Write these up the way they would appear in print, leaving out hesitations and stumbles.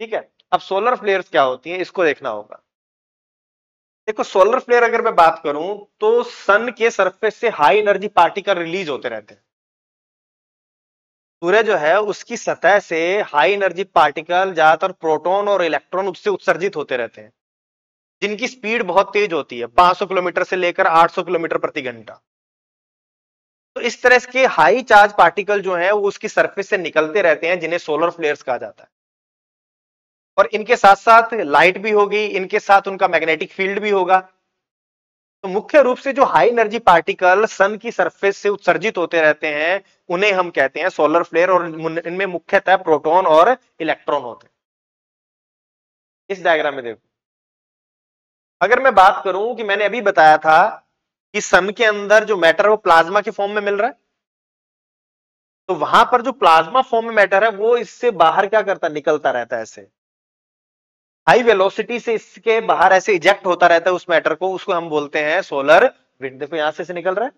ठीक है, अब सोलर फ्लेयर्स क्या होती हैं इसको देखना होगा। देखो सोलर फ्लेयर अगर मैं बात करूं तो सन के सरफेस से हाई एनर्जी पार्टिकल रिलीज होते रहते हैं। सूर्य जो है उसकी सतह से हाई एनर्जी पार्टिकल, ज्यादातर प्रोटॉन और इलेक्ट्रॉन, उससे उत्सर्जित होते रहते हैं, जिनकी स्पीड बहुत तेज होती है, 500 किलोमीटर से लेकर 800 किलोमीटर प्रति घंटा। तो इस तरह के हाई चार्ज पार्टिकल जो है वो उसकी सरफेस से निकलते रहते हैं, जिन्हें सोलर फ्लेयर्स कहा जाता है। और इनके साथ साथ लाइट भी होगी, इनके साथ उनका मैग्नेटिक फील्ड भी होगा। तो मुख्य रूप से जो हाई एनर्जी पार्टिकल सन की सरफेस से उत्सर्जित होते रहते हैं उन्हें हम कहते हैं सोलर फ्लेयर, और इनमें मुख्यतः प्रोटॉन और इलेक्ट्रॉन होते हैं। इस डायग्राम में देखो, अगर मैं बात करूं कि मैंने अभी बताया था कि सन के अंदर जो मैटर है वो प्लाज्मा के फॉर्म में मिल रहा है, तो वहां पर जो प्लाज्मा फॉर्म में मैटर है वो इससे बाहर क्या करता है, निकलता रहता है ऐसे हाई वेलोसिटी से, इसके बाहर ऐसे इजेक्ट होता रहता है उस मैटर को, उसको हम बोलते हैं सोलर विंड। देखो यहां से निकल रहा है,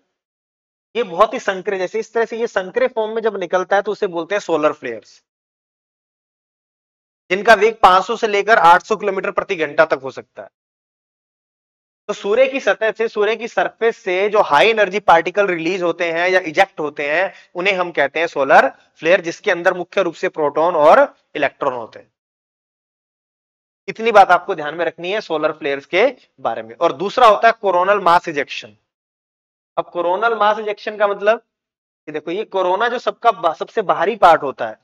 ये बहुत ही संकरे, जैसे इस तरह से ये संकरे फॉर्म में जब निकलता है तो उसे बोलते हैं सोलर फ्लेयर्स, जिनका वेग 500 से लेकर 800 किलोमीटर प्रति घंटा तक हो सकता है। तो सूर्य की सतह से, सूर्य की सरफेस से जो हाई एनर्जी पार्टिकल रिलीज होते हैं या इजेक्ट होते हैं उन्हें हम कहते हैं सोलर फ्लेयर, जिसके अंदर मुख्य रूप से प्रोटॉन और इलेक्ट्रॉन होते हैं। इतनी बात आपको ध्यान में रखनी है सोलर फ्लेयर्स के बारे में। और दूसरा होता है कोरोनल मास इजेक्शन। अब कोरोनल मास इजेक्शन का मतलब, ये देखो ये कोरोना जो सबका सबसे बाहरी पार्ट होता है,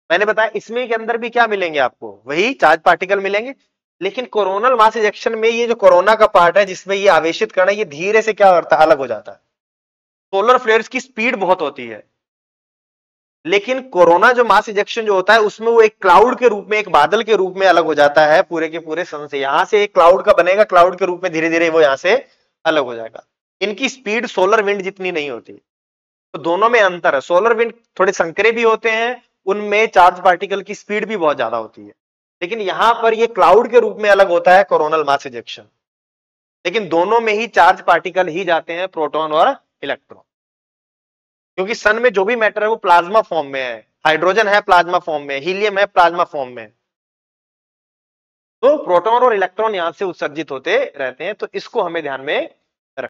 मैंने बताया इसमें के अंदर भी क्या मिलेंगे आपको, वही चार्ज पार्टिकल मिलेंगे। लेकिन कोरोनल मास इजेक्शन में ये जो कोरोना का पार्ट है जिसमें ये आवेशित कण है, ये धीरे से क्या करता है, अलग हो जाता है। सोलर फ्लेयर्स की स्पीड बहुत होती है, लेकिन कोरोना जो मास इजेक्शन जो होता है उसमें वो एक क्लाउड के रूप में, एक बादल के रूप में अलग हो जाता है पूरे के पूरे सन से। यहां से एक क्लाउड का बनेगा, क्लाउड के रूप में धीरे धीरे वो यहां से अलग हो जाएगा। इनकी स्पीड सोलर विंड जितनी नहीं होती, तो दोनों में अंतर है। सोलर विंड थोड़े संकरे भी होते हैं, उनमें चार्ज पार्टिकल की स्पीड भी बहुत ज्यादा होती है, लेकिन यहां पर ये क्लाउड के रूप में अलग होता है कोरोनल मास इजेक्शन। लेकिन दोनों में ही चार्ज पार्टिकल ही जाते हैं, प्रोटॉन और इलेक्ट्रॉन, क्योंकि सन में जो भी मैटर है वो प्लाज्मा फॉर्म में है, हाइड्रोजन है प्लाज्मा फॉर्म में, हीलियम है प्लाज्मा फॉर्म में, तो प्रोटॉन और इलेक्ट्रॉन यहां से उत्सर्जित होते रहते हैं। तो इसको हमें ध्यान में